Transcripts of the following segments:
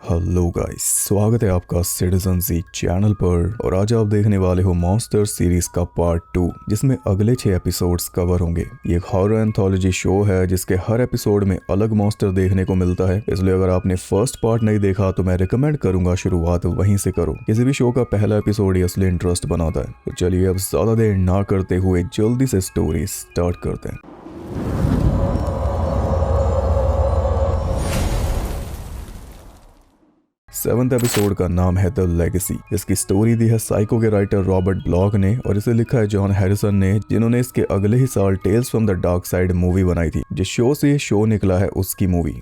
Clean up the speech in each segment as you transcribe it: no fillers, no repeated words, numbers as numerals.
Hello guys, स्वागत है आपका सिटीजन जी चैनल पर। और आज आप देखने वाले हो मॉन्स्टर सीरीज का पार्ट 2, जिसमें अगले 6 एपिसोड्स कवर होंगे। ये एक हॉरर एंथोलॉजी शो है जिसके हर एपिसोड में अलग मॉन्स्टर देखने को मिलता है। इसलिए अगर आपने फर्स्ट पार्ट नहीं देखा तो मैं रिकमेंड करूंगा शुरुआत वहीं से करो। किसी भी शो का पहला एपिसोड ही असली इंटरेस्ट बनाता है। तो चलिए अब ज्यादा देर ना करते हुए जल्दी से स्टोरी स्टार्ट करते हैं। 7th एपिसोड का नाम है द लेगेसी। इसकी स्टोरी दी है साइको के राइटर रॉबर्ट ब्लॉक ने और इसे लिखा है जॉन हैरिसन ने, जिन्होंने इसके अगले ही साल Tales from the Dark Side movie बनाई थी। जिस शो से ये शो निकला है उसकी मूवी।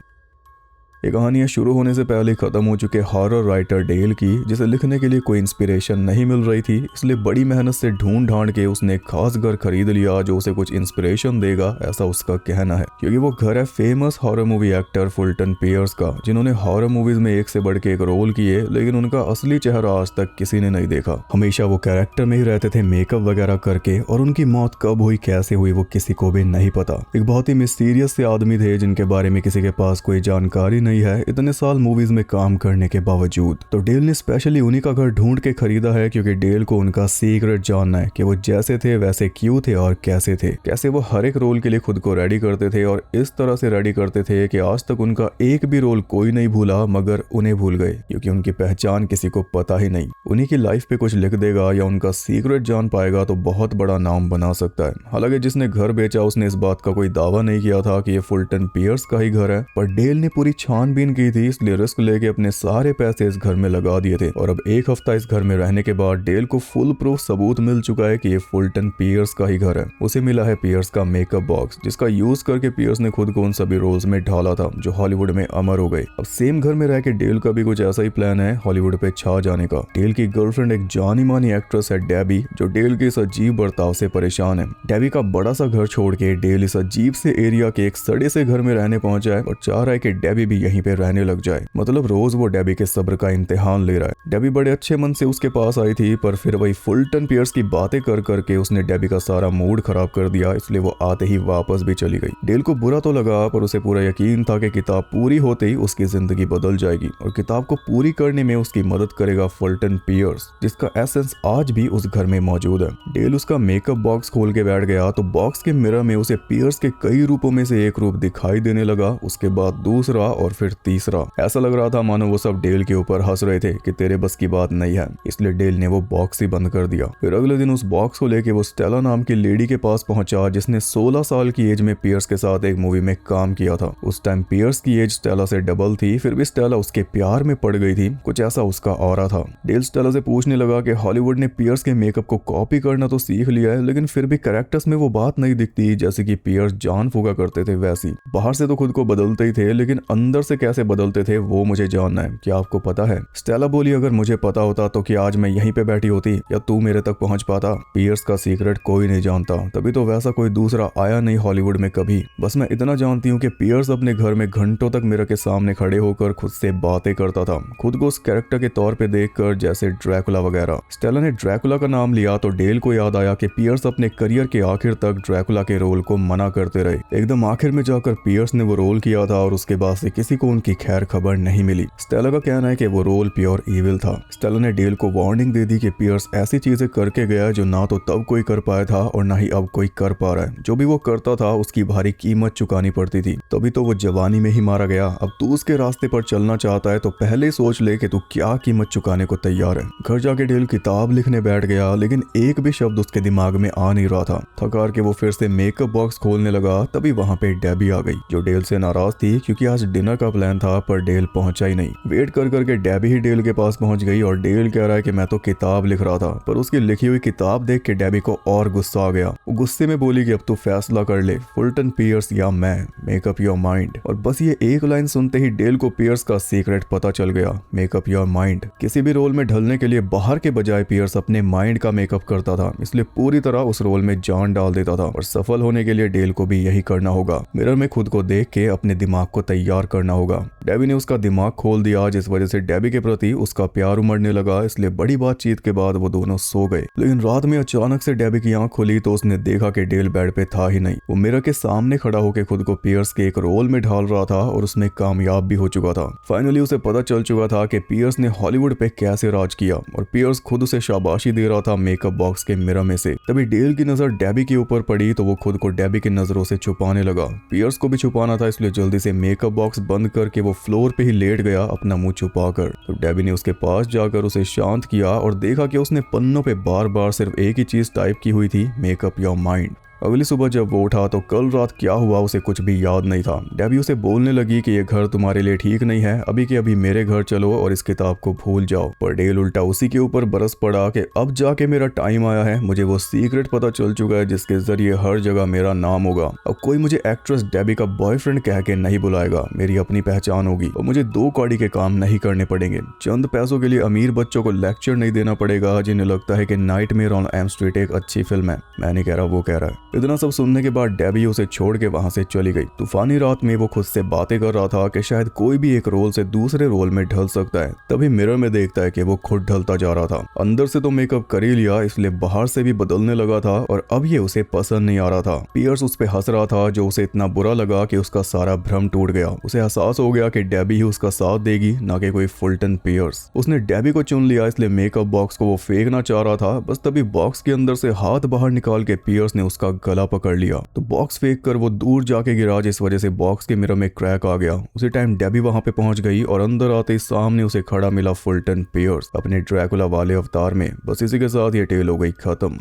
ये कहानियां शुरू होने से पहले खत्म हो चुके हॉरर राइटर डेल की, जिसे लिखने के लिए कोई इंस्पिरेशन नहीं मिल रही थी। इसलिए बड़ी मेहनत से ढूंढ ढांड के उसने एक खास घर खरीद लिया जो उसे कुछ इंस्पिरेशन देगा, ऐसा उसका कहना है। क्योंकि वो घर है famous horror movie actor Fulton Pierce का, जिन्होंने हॉरर मूवीज में एक से बढ़ के एक रोल किए, लेकिन उनका असली चेहरा आज तक किसी ने नहीं देखा। हमेशा वो कैरेक्टर में ही रहते थे मेकअप वगैरह करके, और उनकी मौत कब हुई कैसे हुई वो किसी को भी नहीं पता। एक बहुत ही मिस्टीरियस से आदमी थे जिनके बारे में किसी के पास कोई जानकारी नहीं है, इतने साल मूवीज में काम करने के बावजूद। तो डेल ने स्पेशली उन्हीं का घर ढूंढ के खरीदा है, क्योंकि डेल को उनका सीक्रेट जानना है कि वो जैसे थे वैसे क्यों थे और कैसे थे। कैसे वो हर एक रोल के लिए खुद को रेडी करते थे, और इस तरह से रेडी करते थे कि आज तक उनका एक भी रोल कोई नहीं भूला, मगर उन्हें भूल गए क्योंकि उनकी पहचान किसी को पता ही नहीं। उन्हीं की लाइफ पे कुछ लिख देगा या उनका सीक्रेट जान पाएगा तो बहुत बड़ा नाम बना सकता है। हालांकि जिसने घर बेचा उसने इस बात का कोई दावा नहीं किया था कि ये फुल्टन पियर्स का ही घर है, पर डेल ने पूरी छानबीन की थी, इसलिए रिस्क लेके अपने सारे पैसे इस घर में लगा दिए थे। और अब एक हफ्ता इस घर में रहने के बाद डेल को फुल प्रूफ सबूत मिल चुका है कि ये फुल्टन पियर्स का ही घर है। उसे मिला है पियर्स का मेकअप बॉक्स, जिसका यूज करके पियर्स ने खुद को उन सभी रोल्स में ढाला था जो हॉलीवुड में अमर हो गए। अब सेम घर में रह के डेल का भी कुछ ऐसा ही प्लान है हॉलीवुड पे छा जाने का। डेल की गर्लफ्रेंड एक जानी मानी एक्ट्रेस है डेबी, जो डेल के इस अजीब बर्ताव से परेशान है। डेबी का बड़ा सा घर छोड़ के डेल इस अजीब से एरिया के एक सड़े से घर में रहने पहुंचा है और चाह रहा है कि डेबी भी यहीं पे रहने लग जाए। मतलब रोज वो डेबी के सब्र का इम्तिहान ले रहा है। डेबी बड़े अच्छे मन से उसके पास आई थी, पर फिर वही फुल्टन पियर्स की बातें कर करके उसने डेबी का सारा मूड खराब कर दिया, इसलिए वो आते ही वापस भी चली गई। डेल को बुरा तो लगा, पर उसे पूरा यकीन था कि किताब पूरी होते ही उसकी जिंदगी बदल जाएगी और किताब को पूरी करने में उसकी मदद करेगा फुल्टन पियर्स, जिसका एसेंस आज भी उस घर में मौजूद है। डेल उसका मेकअप बॉक्स खोल के बैठ गया तो बॉक्स के मिरर में उसे पियर्स के कई रूपों में से एक रूप दिखाई देने लगा, उसके बाद दूसरा और फिर तीसरा। ऐसा लग रहा था मानो वो सब डेल के ऊपर हंस रहे थे कि तेरे बस की बात नहीं है, इसलिए डेल ने वो बॉक्स ही बंद कर दिया। फिर अगले दिन उस बॉक्स को लेके वो स्टेला नाम की लेडी के पास पहुंचा, जिसने 16 साल की एज में पियर्स के साथ एक मूवी में काम किया था। उस टाइम पियर्स की एज स्टेला से डबल थी, फिर भी स्टेला उसके प्यार में पड़ गई थी, कुछ ऐसा उसका ऑरा था। डेल स्टेला से पूछने लगा कि हॉलीवुड ने पियर्स के मेकअप को कॉपी करना तो सीख लिया है, लेकिन फिर भी कैरेक्टर्स में वो बात नहीं दिखती जैसे कि पियर्स जान फूका करते थे वैसी। बाहर से तो खुद को बदलते ही थे, लेकिन अंदर से कैसे बदलते थे वो मुझे जानना है, क्या आपको पता है? स्टेला बोली, अगर मुझे पता होता तो क्या आज मैं यहीं पे बैठी होती या तू मेरे तक पहुंच पाता? पियर्स का सीक्रेट कोई नहीं जानता, तभी तो वैसा कोई दूसरा आया नहीं हॉलीवुड में कभी। बस मैं इतना जानती हूँ कि पियर्स अपने घर में घंटों तक मिरर के सामने खड़े होकर खुद से बातें करता था, खुद को उस कैरेक्टर के तौर पे देखकर, जैसे ड्रैकुला वगैरह। स्टेला ने ड्रैकुला का नाम लिया तो डेल को याद आया कि पियर्स अपने करियर के आखिर तक ड्रैकुला के रोल को मना करते रहे। एकदम आखिर में जाकर पियर्स ने वो रोल किया था और उसके बाद से किसी को उनकी खैर खबर नहीं मिली। स्टेला का कहना है कि वो रोल प्योर इविल था। स्टेला ने डेल को वार्निंग दे दी कि पियर्स ऐसी चीजें करके गया जो ना तो तब कोई कर पाया था और ना ही अब कोई कर पा रहा है। जो भी वो करता था उसकी भारी कीमत चुकानी पड़ती थी, तभी तो वो जवानी में ही मारा गया। अब तू उसके रास्ते पर चलना चाहता है तो पहले सोच ले कि तू क्या कीमत चुकाने को तैयार है। घर जाके डेल किताब लिखने बैठ गया, लेकिन एक भी शब्द उसके दिमाग में आ नहीं रहा था। थकार के वो फिर से मेकअप बॉक्स खोलने लगा, तभी वहां पे डेबी आ गई, जो डेल से नाराज थी क्योंकि आज डिनर का प्लान था, पर डेल पहुंचा ही नहीं। वेट कर करके डेबी ही डेल के पास पहुंच गई और डेल कह रहा है कि मैं तो किताब लिख रहा था, पर उसकी लिखी हुई किताब देख के डेबी को और गुस्सा आ गया। वो गुस्से में बोली कि अब तू फैसला कर ले, फुल्टन पियर्स या मैं, मेक अप योर माइंड। और बस ये एक लाइन सुनते ही डेल को पियर्स का सीक्रेट पता चल गया, मेक अप योर माइंड। किसी भी रोल में ढलने के लिए बाहर के बजाय पियर्स अपने माइंड का मेकअप करता था, इसलिए पूरी तरह उस रोल में जान डाल देता था। और सफल होने के लिए डेल को भी यही करना होगा, मिरर में खुद को देख के अपने दिमाग को तैयार करना होगा। डेबी ने उसका दिमाग खोल दिया, जिस वजह से डेबी के प्रति उसका प्यार उमड़ने लगा। इसलिए बड़ी बातचीत के बाद वो दोनों सो गए। लेकिन रात में अचानक से डेबी की आंख खुली तो उसने देखा कि डेल बेड पे था ही नहीं। वो मिरर के सामने खड़ा होकर खुद को पियर्स के एक रोल में ढाल रहा था और उसमें कामयाब भी हो चुका था। फाइनली उसे पता चल चुका था कि पियर्स ने हॉलीवुड पे कैसे राज किया और पियर्स खुद उसे शाबाशी दे रहा था मेकअप बॉक्स के मिरर में से। तभी डेल की नजर डेबी के ऊपर पड़ी तो वो खुद को डेबी की नजरों से छुपाने लगा। पियर्स को भी छुपाना था, इसलिए जल्दी से मेकअप बॉक्स बंद करके वो फ्लोर पे ही लेट गया अपना मुंह छुपाकर। तो डेबी ने उसके पास जाकर उसे शांत किया और देखा कि उसने पन्नों पे बार बार सिर्फ एक ही चीज टाइप की हुई थी, मेकअप योर माइंड। अगली सुबह जब वो उठा तो कल रात क्या हुआ उसे कुछ भी याद नहीं था। डेबी उसे बोलने लगी कि ये घर तुम्हारे लिए ठीक नहीं है, अभी के अभी मेरे घर चलो और इस किताब को भूल जाओ। पर डेल उल्टा उसी के ऊपर बरस पड़ा कि अब जाके मेरा टाइम आया है, मुझे वो सीक्रेट पता चल चुका है जिसके जरिए हर जगह मेरा नाम होगा। अब कोई मुझे एक्ट्रेस डेबी का बॉयफ्रेंड कह के नहीं बुलाएगा, मेरी अपनी पहचान होगी और मुझे 2 कौड़ी के काम नहीं करने पड़ेंगे। चंद पैसों के लिए अमीर बच्चों को लेक्चर नहीं देना पड़ेगा जिन्हें लगता है कि नाइटमेयर ऑन एल्म स्ट्रीट एक अच्छी फिल्म है। मैं नहीं कह रहा, वो कह रहा है। इतना सब सुनने के बाद डेबी उसे छोड़ के वहां से चली गई। तूफानी रात में वो खुद से बातें कर रहा था कि शायद कोई भी एक रोल से दूसरे रोल में ढल सकता है। तभी मिरर में देखता है कि वो खुद ढलता जा रहा था। अंदर से तो मेकअप कर ही लिया, इसलिए बाहर से भी बदलने लगा था और अब ये उसे पसंद नहीं आ रहा था। पियर्स उस पे हंस रहा था जो उसे इतना बुरा लगा कि उसका सारा भ्रम टूट गया। उसे एहसास हो गया कि डेबी ही उसका साथ देगी, ना कि कोई फुलटन पियर्स। उसने डेबी को चुन लिया, इसलिए मेकअप बॉक्स को वो फेंकना चाह रहा था। बस तभी बॉक्स के अंदर से हाथ बाहर निकाल के पियर्स ने उसका गला पकड़ लिया तो बॉक्स फेंक कर वो दूर जाके गिरा, जिस वजह से बॉक्स के मिरर में क्रैक आ गया। उसी टाइम डेबी वहां पे पहुंच गई और अंदर आते ही सामने उसे खड़ा मिला फुलटन पियर्स अपने ड्रैकुला वाले अवतार में। बस इसी के साथ ये टेल हो गई खत्म।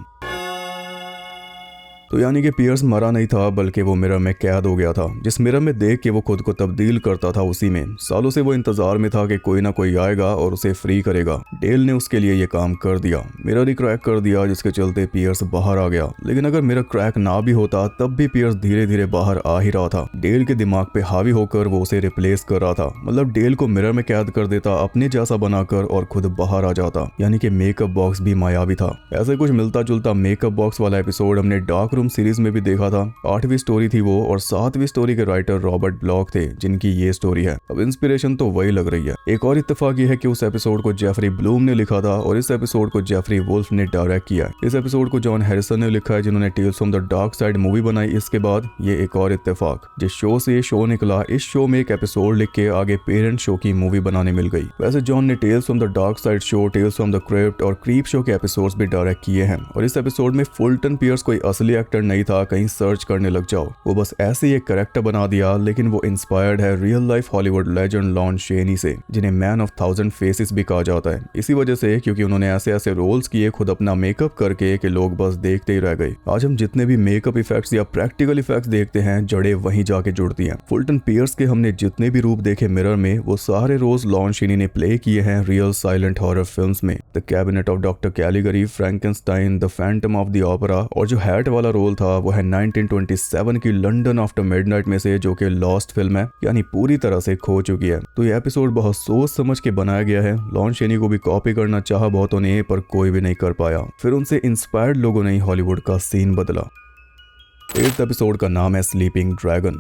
तो यानी कि पियर्स मरा नहीं था, बल्कि वो मिरर में कैद हो गया था। जिस मिरर में देख के वो खुद को तब्दील करता था उसी में सालों से वो इंतजार में था कि कोई ना कोई आएगा और उसे फ्री करेगा। डेल ने उसके लिए ये काम कर दिया, मिरर ही क्रैक कर दिया, जिसके चलते पियर्स बाहर आ गया। लेकिन अगर मिरर क्रैक ना भी होता तब भी पियर्स धीरे धीरे बाहर आ ही रहा था। डेल के दिमाग पे हावी होकर वो उसे रिप्लेस कर रहा था। मतलब डेल को मिरर में कैद कर देता अपने जैसा बनाकर और खुद बाहर आ जाता। यानी कि मेकअप बॉक्स भी मायावी था। ऐसे कुछ मिलता जुलता मेकअप बॉक्स वाला एपिसोड हमने डार्क सीरीज में भी देखा था। 8वीं स्टोरी थी वो और 7वीं स्टोरी के राइटर रॉबर्ट ब्लॉक थे, जिनकी ये स्टोरी है। अब इंस्पिरेशन तो वही लग रही है। एक और इत्तेफाक ये है कि उस एपिसोड को जेफरी ब्लूम ने लिखा था और इस एपिसोड को जेफरी वुल्फ ने डायरेक्ट किया। इस एपिसोड को जॉन हैरिसन ने लिखा है, जिन्होंने Tales from the Dark Side movie बनाई। इसके बाद ये एक और इत्तेफाक, जिस शो से ये शो निकला, इस शो में एक एपिसोड लिख के आगे पेरेंट शो की मूवी बनाने मिल गई। वैसे जॉन ने Tales from the Dark Side show, Tales from the Crypt और क्रीप शो के एपिसोड्स भी डायरेक्ट किए हैं। और इस एपिसोड में फुलटन पियर्स कोई असली एक्टर नहीं था, कहीं सर्च करने लग जाओ। वो बस ऐसे ही एक कैरेक्टर बना दिया, लेकिन वो इंस्पायर्ड है real life Hollywood legend Lon Chaney से, जिन्हें मैन ऑफ 1000 फेसेस भी कहा जाता है। इसी वजह से, क्योंकि उन्होंने ऐसे ऐसे रोल्स किए खुद अपना मेकअप करके कि लोग बस देखते ही रह गए। आज हम जितने भी मेकअप इफेक्ट्स या प्रैक्टिकल इफेक्ट्स देखते हैं, जड़ें वहीं जाके जुड़ती हैं। फुलटन पियर्स के हमने जितने भी रूप देखे मिरर में, वो सारे रोल्स लॉन शेनी ने प्ले किए हैं रियल साइलेंट हॉरर फिल्म्स में। The cabinet of doctor Caligari, Frankenstein, the phantom of the opera, और जो हैट वाला रोल था वो है 1927 की लंदन आफ्टर मिडनाइट में से, जो कि लॉस्ट फिल्म है, यानी पूरी तरह से खो चुकी है। तो ये एपिसोड बहुत सोच समझ के बनाया गया है। लॉन शेनी को भी कॉपी करना चाहा बहुतों ने, पर कोई भी नहीं कर पाया। फिर उनसे इंस्पायर्ड लोगों ने हॉलीवुड का सीन बदला। 8th एपिसोड का नाम है स्लीपिंग ड्रैगन।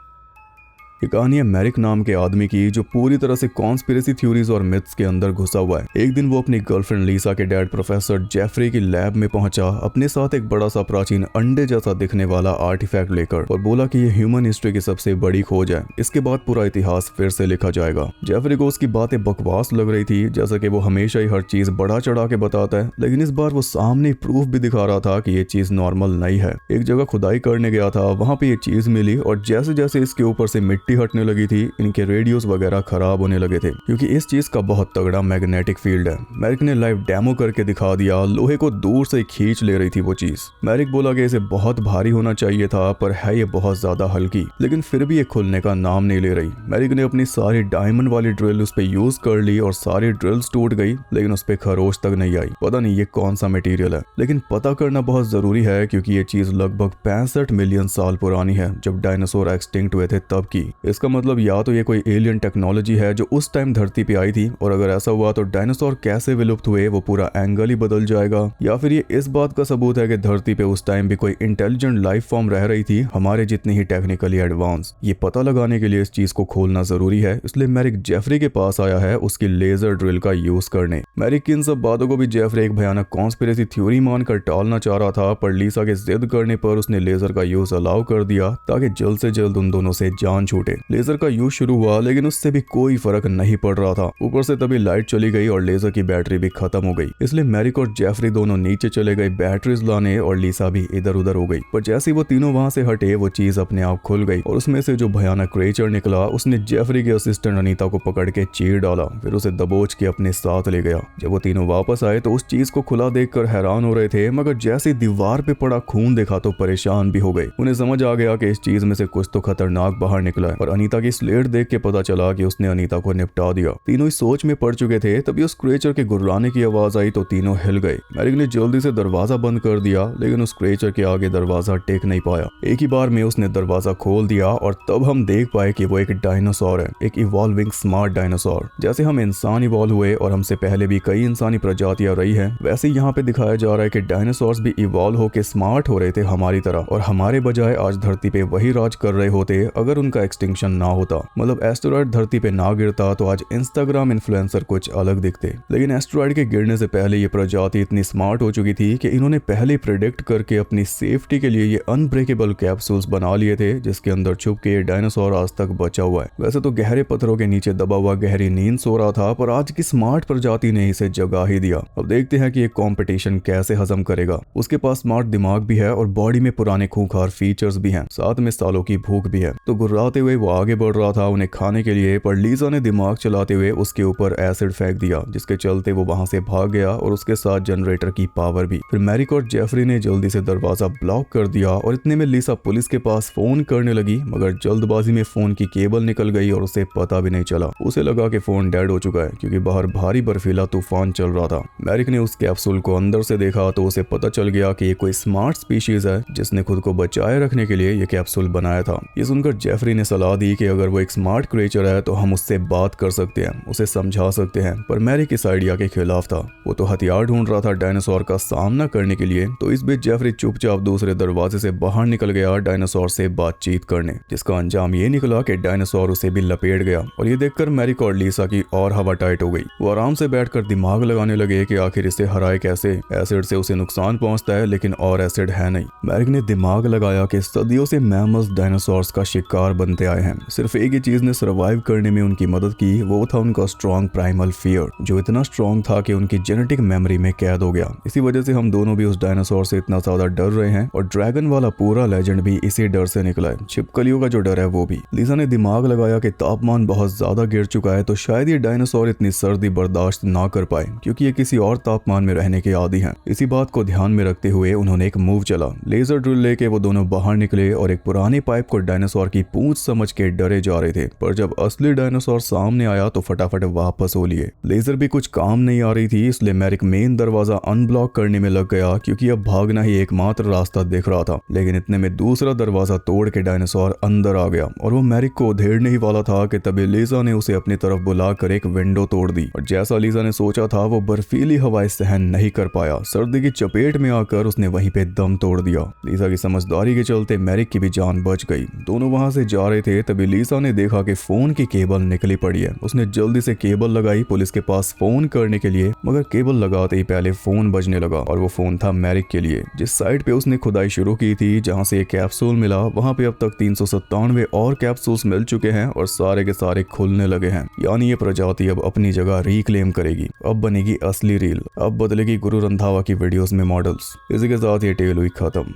ये कहानी है मैरिक नाम के आदमी की, जो पूरी तरह से कॉन्स्पिरेसी थ्योरीज और मिथ्स के अंदर घुसा हुआ है। एक दिन वो अपनी गर्लफ्रेंड लीसा के डैड प्रोफेसर जेफरी की लैब में पहुंचा, अपने साथ एक बड़ा सा प्राचीन अंडे जैसा दिखने वाला आर्टिफैक्ट लेकर, और बोला कि ये ह्यूमन हिस्ट्री की सबसे बड़ी खोज है, इसके बाद पूरा इतिहास फिर से लिखा जाएगा। जेफरी को उसकी बातें बकवास लग रही थी, जैसा कि वो हमेशा ही हर चीज बढ़ा चढ़ा के बताता है, लेकिन इस बार वो सामने प्रूफ भी दिखा रहा था कि ये चीज नॉर्मल नहीं है। एक जगह खुदाई करने गया था, वहां पे ये चीज मिली, और जैसे जैसे इसके ऊपर से मिट्टी हटने लगी थी, इनके रेडियोस वगैरह खराब होने लगे थे, क्योंकि इस चीज का बहुत तगड़ा मैग्नेटिक फील्ड है। मैरिक ने लाइव डेमो करके दिखा दिया, लोहे को दूर से खींच ले रही थी वो चीज। मैरिक बोला कि इसे बहुत भारी होना चाहिए था, पर है ये बहुत ज्यादा हल्की, लेकिन फिर भी ये खुलने का नाम नहीं ले रही। मैरिक ने अपनी सारी डायमंड वाली ड्रिल उस पे यूज कर ली और सारी ड्रिल्स टूट गई, लेकिन उस पे खरोच तक नहीं आई। पता नहीं ये कौन सा मटेरियल है, लेकिन पता करना बहुत जरूरी है, क्योंकि ये चीज लगभग 65 मिलियन साल पुरानी है, जब डायनासोर एक्सटिंक्ट हुए थे तब की। इसका मतलब या तो ये कोई एलियन टेक्नोलॉजी है जो उस टाइम धरती पे आई थी, और अगर ऐसा हुआ तो डायनासोर कैसे विलुप्त हुए वो पूरा एंगल ही बदल जाएगा, या फिर ये इस बात का सबूत है कि धरती पे उस टाइम भी कोई इंटेलिजेंट लाइफ फॉर्म रह रही थी हमारे जितनी ही टेक्निकली एडवांस। ये पता लगाने के लिए इस चीज को खोलना जरूरी है, इसलिए मैरिक जेफरी के पास आया है उसकी लेजर ड्रिल का यूज करने। मैरिक की इन सब बातों को भी जेफरी एक भयानक कॉन्स्पिरेसी थ्योरी मानकर टालना चाह रहा था, पर लीसा के जिद करने पर उसने लेजर का यूज अलाउ कर दिया ताकि जल्द से जल्द उन दोनों से जान छूटे। लेजर का यूज शुरू हुआ लेकिन उससे भी कोई फर्क नहीं पड़ रहा था। ऊपर से तभी लाइट चली गई और लेजर की बैटरी भी खत्म हो गई, इसलिए मैरिक और जेफरी दोनों नीचे चले गए बैटरीज लाने और लीसा भी इधर उधर हो गई। पर जैसे वो तीनों वहां से हटे वो चीज अपने आप खुल गई और उसमें से जो भयानक क्रिएचर निकला उसने जेफरी के असिस्टेंट अनीता को पकड़ के चीर डाला, फिर उसे दबोच के अपने साथ ले गया। जब वो तीनों वापस आए तो उस चीज को खुला देखकर हैरान हो रहे थे, मगर जैसे दीवार पे पड़ा खून देखा तो परेशान भी हो गए। उन्हें समझ आ गया कि इस चीज में से कुछ तो खतरनाक बाहर निकला है, और अनीता की स्लेट देख के पता चला कि उसने अनीता को निपटा दिया। तीनों इस सोच में पड़ चुके थे, तभी उस क्रिएचर के गुर्राने की आवाज आई तो तीनों हिल गए। मैरिक ने जल्दी से दरवाजा बंद कर दिया, लेकिन उस क्रिएचर के आगे दरवाजा टेक नहीं पाया। एक ही बार में उसने दरवाजा खोल दिया और तब हम देख पाए कि वो एक डायनासोर है, एक इवॉल्विंग स्मार्ट डायनासोर। जैसे हम इंसान इवॉल्व हुए और हमसे पहले भी कई इंसानी प्रजातियां रही हैं, वैसे यहाँ पे दिखाया जा रहा है कि डायनासोर्स भी इवॉल्व होके स्मार्ट हो रहे थे हमारी तरह, और हमारे बजाय आज धरती पे वही राज कर रहे होते अगर उनका एक्सटिंक्शन ना होता। मतलब एस्टेरॉयड धरती पे ना गिरता तो आज इंस्टाग्राम इन्फ्लुएंसर कुछ अलग दिखते। लेकिन एस्टेरॉयड के गिरने से पहले ये प्रजाति इतनी स्मार्ट हो चुकी थी कि इन्होंने पहले प्रेडिक्ट करके अपनी सेफ्टी के लिए ये अनब्रेकेबल कैप्सूल्स बना लिए थे, जिसके अंदर छुप के ये डायनासोर आज तक बचा हुआ है। वैसे तो गहरे पत्थरों के नीचे दबा हुआ गहरी नींद सो रहा था, पर आज की स्मार्ट प्रजाति ने इसे जगा ही दिया। अब देखते हैं कि ये कंपटीशन कैसे हजम करेगा। उसके पास स्मार्ट दिमाग भी है और बॉडी में पुराने खूंखार फीचर्स भी हैं, साथ में सालों की भूख भी है। तो गुर्राते हुए वो आगे बढ़ रहा था उन्हें खाने के लिए, पर लीजा ने दिमाग चलाते हुए उसके ऊपर एसिड फेंक दिया, जिसके चलते वो वहां से भाग गया और उसके साथ जनरेटर की पावर भी। फिर मैरिक और जेफरी ने जल्दी से दरवाजा ब्लॉक कर दिया और इतने में लीसा पुलिस के पास फोन करने लगी, मगर जल्दबाजी में फोन की केबल निकल गई और उसे पता भी नहीं चला। उसे लगा कि फोन डेड हो चुका है क्योंकि बाहर भारी बर्फीला तूफान चल रहा था। मैरिक ने उस कैप्सूल को अंदर से देखा तो उसे पता चल गया कि ये कोई स्मार्ट स्पीशीज है जिसने खुद को बचाए रखने के लिए ये कैप्सूल बनाया था। ये सुनकर जेफरी ने सलाह दी कि अगर वो एक स्मार्ट क्रिएचर है तो हम उससे बात कर सकते हैं, उसे समझा सकते हैं, पर मैरिक इस आइडिया के खिलाफ था। वो तो हथियार ढूंढ रहा था डायनासोर का सामना करने के लिए। तो इस बीच जेफरी चुपचाप दूसरे दरवाजे से बाहर निकल गया डायनासोर से बातचीत करने, जिसका अंजाम ये निकला कि डायनासोर उसे भी लपेट गया। और ये देखकर मैरिक और लीसा की और हवा टाइट हो गई। वो आराम से बैठकर दिमाग लगाने लगे कि आखिर इसे हराए कैसे। एसिड से उसे नुकसान पहुंचता है लेकिन और एसिड है नहीं। मैरिक ने दिमाग लगाया कि सदियों से मैमल्स डायनासोर्स का शिकार बनते आए हैं। सिर्फ एक ही चीज ने सर्वाइव करने में उनकी मदद की, वो था उनका स्ट्रॉन्ग प्राइमल फियर, जो इतना स्ट्रॉन्ग था कि उनकी जेनेटिक मेमोरी में कैद हो गया। इसी वजह से हम दोनों भी उस डायनासोर से इतना ज्यादा डर रहे हैं, और ड्रैगन वाला पूरा लेजेंड भी इसी डर से निकला है। छिपकलियों का जो डर है वो भी। लीसा ने दिमाग लगाया कि तापमान बहुत ज्यादा गिर चुका है, तो शायद ये डायनासोर इतनी सर्दी बर्दाश्त ना कर पाए क्योंकि ये किसी और तापमान में रहने के आदी हैं। इसी बात को ध्यान में रखते हुए उन्होंने एक मूव चला। लेजर ड्रिल लेके वो दोनों बाहर निकले और एक पुराने पाइप को डायनासोर की पूंछ समझ के डरे जा रहे थे, पर जब असली डायनासोर सामने आया तो फटाफट वापस हो लिए। लेजर भी कुछ काम नहीं आ रही थी, इसलिए मैरिक मेन दरवाजा अनब्लॉक करने में लग गया क्योंकि अब भागना ही एकमात्र रास्ता दिख रहा था। लेकिन इतने में दूसरा दरवाजा तोड़ के डायनासोर अंदर आ गया और वो मैरिक को उधेड़ने ही वाला था कि तभी लीजा ने उसे अपनी तरफ बुलाकर एक विंडो तोड़ दी। और जैसा लीजा ने सोचा था वो बर्फीली हवाएं सहन नहीं कर पाया। सर्दी की चपेट में आकर उसने वहीं पे दम तोड़ दिया। लीजा की समझदारी के चलते मैरिक की भी जान बच गई। दोनों वहां से जा रहे थे तभी लीजा ने देखा कि फोन की केबल निकली पड़ी है। उसने जल्दी से केबल लगाई पुलिस के पास फोन करने के लिए, मगर केबल लगाते ही पहले फोन बजने लगा और वो फोन था मैरिक के लिए। जिस साइट पे उसने खुदाई शुरू की थी जहां से ये कैप्सूल मिला, वहां पे अब तक 397 और कैप्सूल्स मिल चुके हैं और सारे के सारे खुलने लगे हैं। यानी ये प्रजाति अब अपनी जगह रिक्लेम करेगी। अब बनेगी असली रील, अब बदलेगी गुरु रंधावा की वीडियोस में मॉडल्स। इसी के साथ ये टेल हुई खत्म।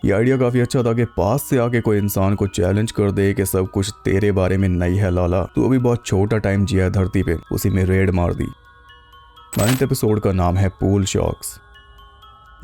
ये आइडिया काफी अच्छा था कि पास से आके कोई इंसान को चैलेंज कर दे कि सब कुछ तेरे बारे में नहीं है लाला, तू अभी बहुत छोटा टाइम जिया है धरती पे, उसी में रेड मार दी। 9th एपिसोड का नाम है पूल शॉक्स।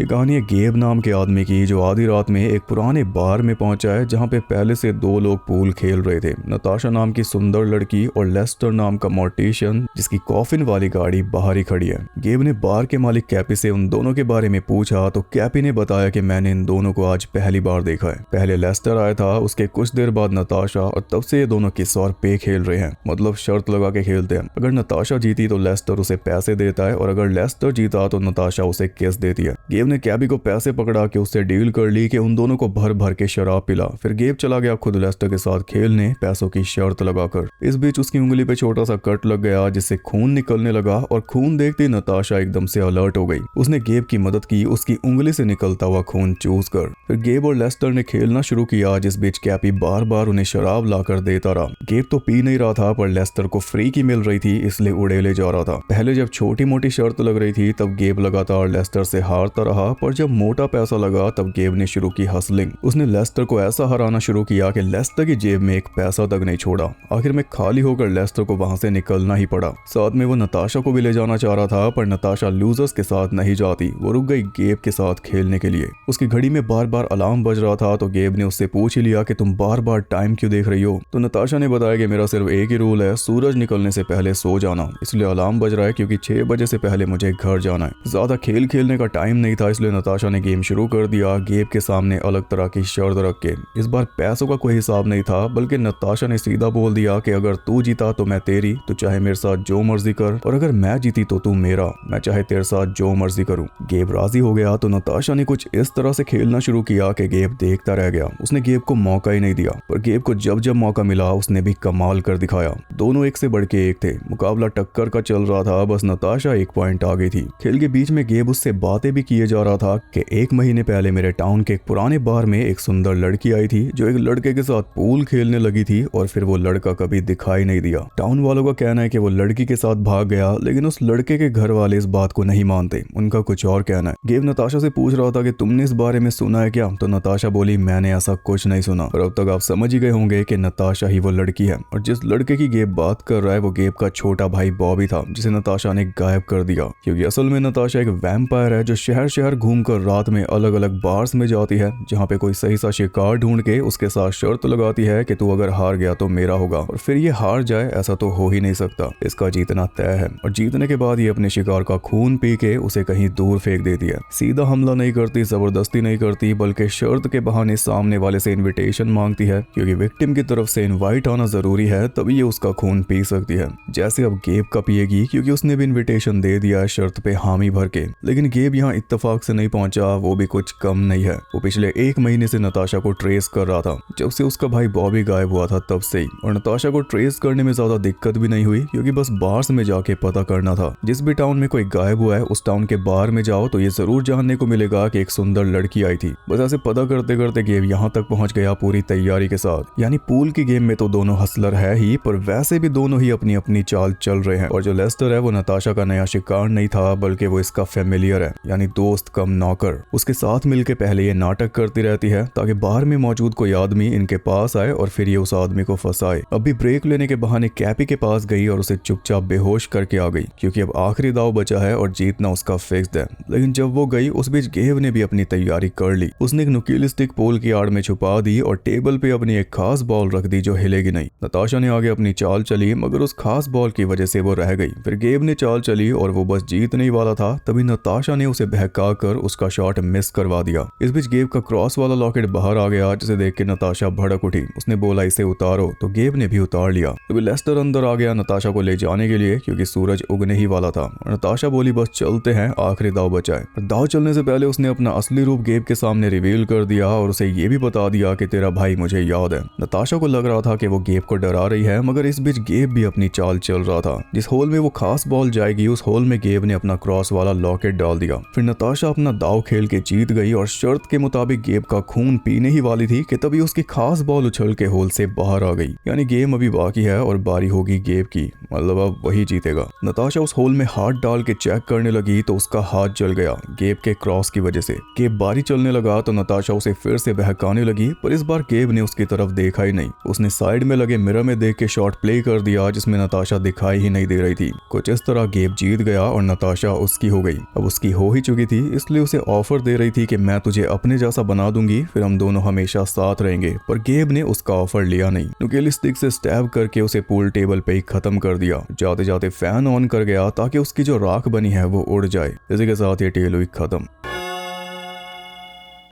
ये कहानी है गेब नाम के आदमी की जो आधी रात में एक पुराने बार में पहुंचा है जहाँ पे पहले से दो लोग पूल खेल रहे थे, नताशा नाम की सुंदर लड़की और लेस्टर नाम का मॉर्टिशियन जिसकी कॉफिन वाली गाड़ी बाहर ही खड़ी है। गेब ने बार के मालिक कैपी से उन दोनों के बारे में पूछा तो कैपी ने बताया कि मैंने इन दोनों को आज पहली बार देखा है। पहले लेस्टर आया था, उसके कुछ देर बाद नताशा, और तब से ये दोनों किस और पे खेल रहे हैं, मतलब शर्त लगा के खेलते हैं। अगर नताशा जीती तो लेस्टर उसे पैसे देता है और अगर लेस्टर जीता तो नताशा उसे किस देती है। गेब ने कैबी को पैसे पकड़ा के उससे डील कर ली कि उन दोनों को भर भर के शराब पिला। फिर गेब चला गया खुद लेस्टर के साथ खेलने, पैसों की शर्त लगाकर। इस बीच उसकी उंगली पे छोटा सा कट लग गया जिससे खून निकलने लगा और खून देखते ही नताशा एकदम से अलर्ट हो गई। उसने गेब की मदद की उसकी उंगली से निकलता हुआ खून चूस कर। फिर गेब और लेस्टर ने खेलना शुरू किया जिस बीच कैपी बार बार उन्हें शराब लाकर देता रहा। गेब तो पी नहीं रहा था पर लेस्टर को फ्री की मिल रही थी इसलिए उड़ेले जा रहा था। पहले जब छोटी मोटी शर्त लग रही थी तब गेब लगातार लेस्टर से हारता रहा, पर जब मोटा पैसा लगा तब गेब ने शुरू की हसलिंग। उसने लेस्टर को ऐसा हराना शुरू किया कि लेस्टर की जेब में एक पैसा तक नहीं छोड़ा। आखिर में खाली होकर लेस्टर को वहां से निकलना ही पड़ा। साथ में वो नताशा को भी ले जाना चाह रहा था पर नताशा लूजर्स के साथ नहीं जाती, वो रुक गई गेब के साथ खेलने के लिए। उसकी घड़ी में बार बार अलार्म बज रहा था तो गेब ने उससे पूछ ही लिया कि तुम बार बार टाइम क्यों देख रही हो। तो नताशा ने बताया कि मेरा सिर्फ एक ही रूल है, सूरज निकलने से पहले सो जाना, इसलिए अलार्म बज रहा है क्योंकि 6 बजे से पहले मुझे घर जाना है। ज्यादा खेल खेलने का टाइम नहीं था इसलिए नताशा ने गेम शुरू कर दिया, गेब के सामने अलग तरह की शर्त रख के। इस बार पैसों का कोई हिसाब नहीं था बल्कि नताशा ने सीधा बोल दिया कि अगर तू जीता तो मैं तेरी, तू चाहे मेरे साथ जो मर्जी कर, और अगर मैं जीती तो तू मेरा, मैं चाहे तेरे साथ जो मर्जी करूं। गेब राजी हो गया तो नताशा ने कुछ इस तरह से खेलना शुरू किया कि गेब देखता रह गया। उसने गेब को मौका ही नहीं दिया, पर गेब को जब जब मौका मिला उसने भी कमाल कर दिखाया। दोनों एक से बढ़ के एक थे, मुकाबला टक्कर का चल रहा था, बस नताशा 1 पॉइंट आ गई थी। खेल के बीच में गेब उससे बातें भी किए जा रहा था कि 1 महीने पहले मेरे टाउन के एक पुराने बार में एक सुंदर लड़की आई थी जो एक लड़के के साथ पूल खेलने लगी थी और फिर वो लड़का कभी दिखाई नहीं दिया। टाउन वालों का कहना है कि वो लड़की के साथ भाग गया, लेकिन उस लड़के के घर वाले इस बात को नहीं मानते, उनका कुछ और कहना है। गेब नताशा से पूछ रहा था कि तुमने इस बारे में सुना है क्या, तो नताशा बोली मैंने ऐसा कुछ नहीं सुना। और अब तक आप समझ ही गए होंगे कि नताशा ही वो लड़की है, और जिस लड़के की गेब बात कर रहा है वो गेब का छोटा भाई बॉबी था जिसे नताशा ने गायब कर दिया। क्योंकि असल में नताशा एक वैम्पायर है जो शहर शहर घूमकर रात में अलग अलग बार्स में जाती है जहाँ पे कोई सही सा शिकार ढूंढ के उसके साथ शर्त लगाती है कि तू अगर हार गया तो मेरा होगा, और फिर ये हार जाए ऐसा तो हो ही नहीं सकता, इसका जीतना तय है। और जीतने के बाद ये अपने शिकार का खून पी के उसे कहीं दूर फेंक देती है। सीधा हमला नहीं करती, जबरदस्ती नहीं करती, बल्कि शर्त के बहाने सामने वाले से इन्विटेशन मांगती है, क्योंकि विक्टिम की तरफ से इनवाइट आना जरूरी है तभी ये उसका खून पी सकती है। जैसे अब गेब का पिएगी क्योंकि उसने भी इन्विटेशन दे दिया है शर्त पे हामी भर के। लेकिन गेब यहाँ इत्तेफाक से नहीं पहुंचा, वो भी कुछ कम नहीं है। वो पिछले 1 महीने से नताशा को ट्रेस कर रहा था, जब से उसका भाई बॉबी गायब हुआ था तब से ही। और नताशा को ट्रेस करने में ज्यादा दिक्कत भी नहीं हुई क्योंकि बस बार्स में जाके पता करना था। जिस भी टाउन में कोई गायब हुआ है उस टाउन के बार में जाओ तो ये जरूर जानने को मिलेगा कि एक सुंदर लड़की आई थी। बस ऐसे पता करते करते गेब यहाँ तक पहुंच गया पूरी तैयारी के साथ। यानी पूल की गेम में तो दोनों हसलर है ही, पर वैसे भी दोनों ही अपनी अपनी चाल चल रहे हैं। और जो लेस्टर है वो नताशा का नया शिकार नहीं था बल्कि वो इसका फेमिलियर है, यानी दोस्त कम नौकर। उसके साथ मिलके पहले ये नाटक करती रहती है ताकि बाहर में मौजूद कोई आदमी इनके पास आए और फिर ये उस आदमी को फंसाए। अभी ब्रेक लेने के बहाने कैपी के पास गई और उसे चुपचाप बेहोश करके आ गई क्योंकि अब आखिरी दाव बचा है और जीतना उसका फिक्स्ड है। लेकिन जब वो गई उस बीच गेब ने भी अपनी तैयारी कर ली। उसने एक नुकीली स्टिक पोल की आड़ में छुपा दी और टेबल पे अपनी एक खास बॉल रख दी जो हिलेगी नहीं। नताशा ने आगे अपनी चाल चली मगर उस खास बॉल की वजह से वो रह गई। फिर गेब ने चाल चली और वो बस जीतने ही वाला था, तभी नताशा ने उसे बहका कर उसका शॉट मिस करवा दिया। इस बीच गेब का क्रॉस वाला लॉकेट बाहर आ गया जिसे देख के नताशा भड़क उठी। उसने बोला इसे उतारो, तो गेब ने भी उतार लिया। तभी लेस्टर अंदर आ गया नताशा को ले जाने के लिए क्योंकि सूरज उगने ही वाला था। और नताशा बोली बस चलते हैं, आखिरी दाव बचा है। दाव चलने से पहले उसने अपना असली रूप गेब के सामने रिवील कर दिया और उसे ये भी बता दिया कि तेरा भाई मुझे याद है। नताशा को लग रहा था कि वो गेब को डरा रही है, मगर इस बीच गेब भी अपनी चाल चल रहा था। जिस होल में वो खास बॉल जाएगी उस होल में गेब ने अपना क्रॉस वाला लॉकेट डाल दिया। फिर नताशा अपना दाव खेल के जीत गई और शर्त के मुताबिक गेब का खून पीने ही वाली थी कि तभी उसकी खास बॉल उछल के होल से बाहर आ गई। यानी गेम अभी बाकी है और बारी होगी गेब की, मतलब अब वही जीतेगा। नताशा उस होल में हाथ डाल के चेक करने लगी तो उसका हाथ जल गया गेब के क्रॉस की वजह से। गेब बारी चलने लगा तो नताशा उसे फिर से बहकाने लगी, पर इस बार गेब ने उसकी तरफ देखा ही नहीं। उसने साइड में लगे मिरर में देख के शॉट प्ले कर दिया जिसमें नताशा दिखाई ही नहीं दे रही थी। कुछ इस तरह गेब जीत गया और नताशा उसकी हो गई। अब उसकी हो ही चुकी थी इसलिए उसे ऑफर दे रही थी कि मैं तुझे अपने जैसा बना दूंगी, फिर हम दोनों हमेशा साथ रहेंगे। पर गेब ने उसका ऑफर लिया नहीं। नुकीली स्टिक से स्टैब करके उसे पूल टेबल पे ही खत्म कर दिया। जाते जाते फैन ऑन कर गया ताकि उसकी जो राख बनी है वो उड़ जाए। इसी के साथ ये टेल हुई खत्म।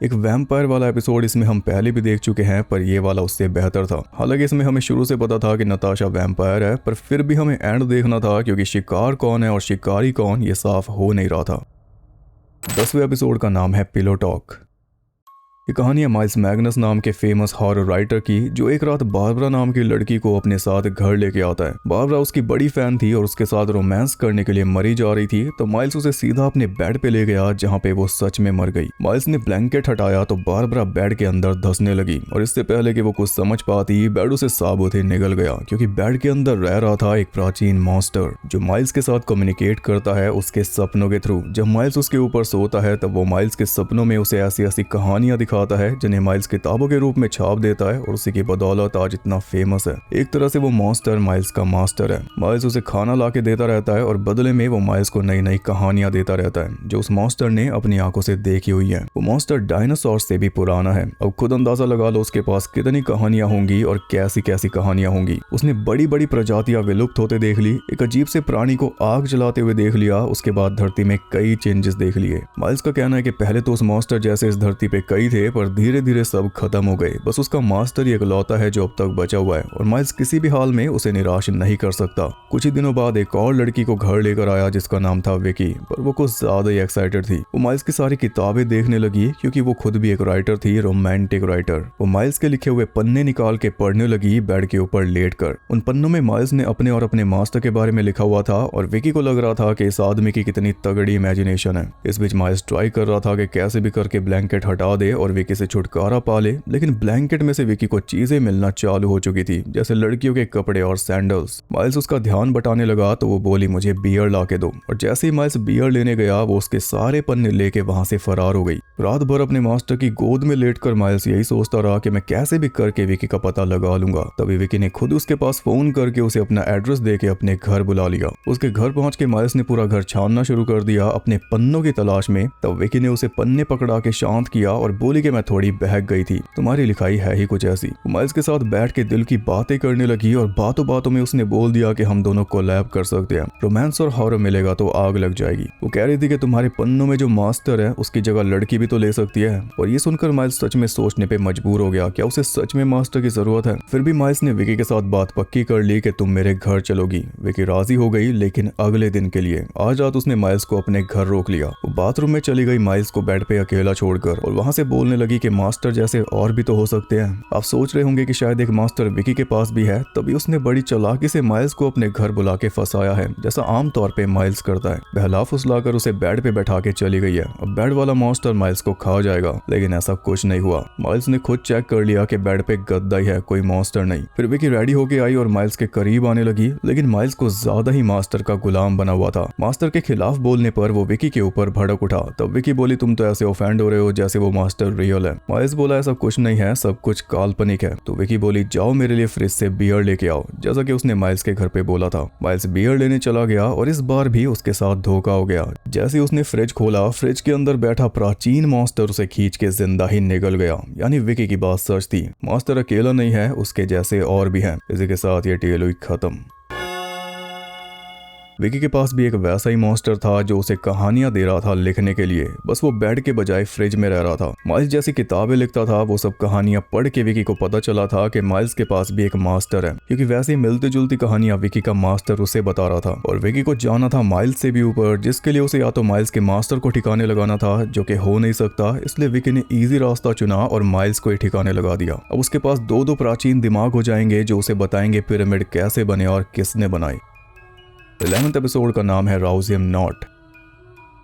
एक वैम्पायर वाला एपिसोड इसमें हम पहले भी देख चुके हैं, पर ये वाला उससे बेहतर था। हालांकि इसमें हमें शुरू से पता था कि नताशा वैम्पायर है, पर फिर भी हमें एंड देखना था क्योंकि शिकार कौन है और शिकारी कौन ये साफ हो नहीं रहा था। 10वें एपिसोड का नाम है पिलो टॉक। ये कहानी है माइल्स मैग्नस नाम के फेमस हॉरर राइटर की, जो एक रात बारबरा नाम की लड़की को अपने साथ घर लेके आता है। बारबरा उसकी बड़ी फैन थी और उसके साथ रोमांस करने के लिए मरी जा रही थी, तो माइल्स उसे सीधा अपने बेड पे ले गया जहाँ पे वो सच में मर गई। माइल्स ने ब्लैंकेट हटाया तो बारबरा बेड के अंदर धंसने लगी और इससे पहले कि वो कुछ समझ पाती बेड उसे साबुत ही निगल गया, क्योंकि बेड के अंदर रह रहा था एक प्राचीन मॉन्स्टर जो माइल्स के साथ कम्युनिकेट करता है उसके सपनों के थ्रू। जब माइल्स उसके ऊपर सोता है तब वो माइल्स के सपनों में उसे ऐसी ऐसी कहानियां दिखाता है जिन्हें माइल्स किताबों के रूप में छाप देता है और उसी की बदौलत आज इतना फेमस है। एक तरह से वो मॉन्स्टर माइल्स का मास्टर है। माइल्स उसे खाना लाके देता रहता है और बदले में वो माइल्स को नई नई कहानियां देता रहता है जो उस मॉन्स्टर ने अपनी आंखों से देखी हुई है। वो मॉन्स्टर डायनासोर से भी पुराना है। अब खुद अंदाजा लगा लो उसके पास कितनी कहानियां होंगी और कैसी कैसी कहानियां होंगी। उसने बड़ी बड़ी प्रजातियां विलुप्त होते देख ली, एक अजीब से प्राणी को आग जलाते हुए देख लिया, उसके बाद धरती में कई चेंजेस देख लिए। माइल्स का कहना है कि पहले तो उस मॉन्स्टर जैसे इस धरती पे कई थे, पर धीरे धीरे सब खत्म हो गए। बस उसका मास्टर ही इकलौता है जो अब तक बचा हुआ है और माइल्स किसी भी हाल में उसे निराश नहीं कर सकता। कुछ ही दिनों बाद एक और लड़की को घर लेकर आया जिसका नाम था विकी, पर वो कुछ ज्यादा ही एक्साइटेड थी। वो माइल्स की सारी किताबें देखने लगी क्योंकि वो खुद भी एक राइटर थी, रोमांटिक राइटर। वो माइल्स के लिखे हुए पन्ने निकाल के पढ़ने लगी बेड के ऊपर लेटकर। उन पन्नों में माइल्स ने अपने और अपने मास्टर के बारे में लिखा हुआ था और विकी को लग रहा था कि इस आदमी की कितनी तगड़ी इमेजिनेशन है। इस बीच माइल्स ट्राई कर रहा था कि कैसे भी करके ब्लैंकेट हटा दे और विकी से छुटकारा पा ले, लेकिन ब्लैंकेट में से विकी को चीजें मिलना चालू हो चुकी थी, जैसे लड़कियों के कपड़े और सैंडल्स। माइल्स उसका ध्यान बटाने लगा तो वो बोली मुझे बियर ला के दो, और जैसे ही माइल्स बियर लेने गया वो उसके सारे पन्ने लेके वहां से फरार हो गई। रात भर अपने मास्टर की गोद में लेटकर माइल्स यही सोचता रहा कि मैं कैसे भी करके विकी का पता लगा लूंगा। तभी विकी ने खुद उसके पास फोन करके उसे अपना एड्रेस देके अपने घर बुला लिया। उसके घर पहुंच के माइल्स ने पूरा घर छानना शुरू कर दिया अपने पन्नों की तलाश में। तब विकी ने उसे पन्ने पकड़ा के शांत किया और बोली कि मैं थोड़ी बहक गई थी, तुम्हारी लिखाई है ही कुछ ऐसी। माइल्स के साथ बैठ के दिल की बातें करने लगी और बातों बातों में उसने बोल दिया कि हम दोनों कोलैब कर सकते हैं, रोमांस और हॉरर मिलेगा तो आग लग जाएगी। वो कह रही थी कि तुम्हारे पन्नों में जो मास्टर है उसकी जगह लड़की भी तो ले सकती है। और ये सुनकर माइल्स सच में सोचने पे मजबूर हो गया, क्या उसे सच में मास्टर की जरूरत है। फिर भी माइल्स ने विकी के साथ बात पक्की कर ली कि तुम मेरे घर चलोगी। विकी राजी हो गई, लेकिन अगले दिन के लिए। आज रात उसने माइल्स को अपने घर रोक लिया। वो बाथरूम में चली गई माइल्स को बेड पे अकेला छोड़कर, और वहां से बोलने लगी कि मास्टर जैसे और भी तो हो सकते हैं। आप सोच रहे होंगे कि शायद एक मास्टर विकी के पास भी है, तभी उसने बड़ी चालाकी से माइल्स को अपने घर बुला के फंसाया है, जैसा आमतौर पे माइल्स करता है। बहला फुसलाकर उसे बेड पे बैठा के चली गई है। अब बेड वाला मॉन्स्टर माइल्स को खा जाएगा, लेकिन ऐसा कुछ नहीं हुआ। माइल्स ने खुद चेक कर लिया कि बेड पे गद्दा ही है, कोई मॉन्स्टर नहीं। फिर विकी रेडी होके आई और माइल्स के करीब आने लगी, लेकिन माइल्स को ज्यादा ही मास्टर का गुलाम बना हुआ था। मास्टर के खिलाफ बोलने पर वो विकी के ऊपर भड़क उठा। तब विकी बोली तुम तो ऐसे ऑफेंड हो रहे हो जैसे वो मास्टर रियल है। माइल्स बोला ऐसा कुछ नहीं है, सब कुछ काल्पनिक है। तो विकी बोली जाओ मेरे लिए फ्रिज से बियर लेके आओ, जैसा कि उसने माइल्स के घर पे बोला था। माइल्स बियर लेने चला गया और इस बार भी उसके साथ धोखा हो गया। जैसे उसने फ्रिज खोला, फ्रिज के अंदर बैठा प्राचीन मॉन्स्टर उसे खींच के जिंदा ही निगल गया। यानी विकी की बात सच थी, मास्टर अकेला नहीं है, उसके जैसे और भी हैं। इसी के साथ ये टेल हुई खत्म। विकी के पास भी एक वैसा ही मॉन्स्टर था जो उसे कहानियां दे रहा था लिखने के लिए, बस वो बेड के बजाय फ्रिज में रह रहा था। माइल्स जैसी किताबें लिखता था, वो सब कहानियां पढ़ के विकी को पता चला था कि माइल्स के पास भी एक मास्टर है, क्योंकि वैसे ही मिलती जुलती कहानियां विकी का मास्टर उसे बता रहा था। और विकी को जाना था माइल्स से भी ऊपर, जिसके लिए उसे या तो माइल्स के मास्टर को ठिकाने लगाना था, जो कि हो नहीं सकता। इसलिए विकी ने इजी रास्ता चुना और माइल्स को ही ठिकाने लगा दिया। अब उसके पास दो प्राचीन दिमाग हो जाएंगे जो उसे बताएंगे पिरामिड कैसे बने और किसने बनाए। 11th एपिसोड का नाम है राउज हिम नॉट।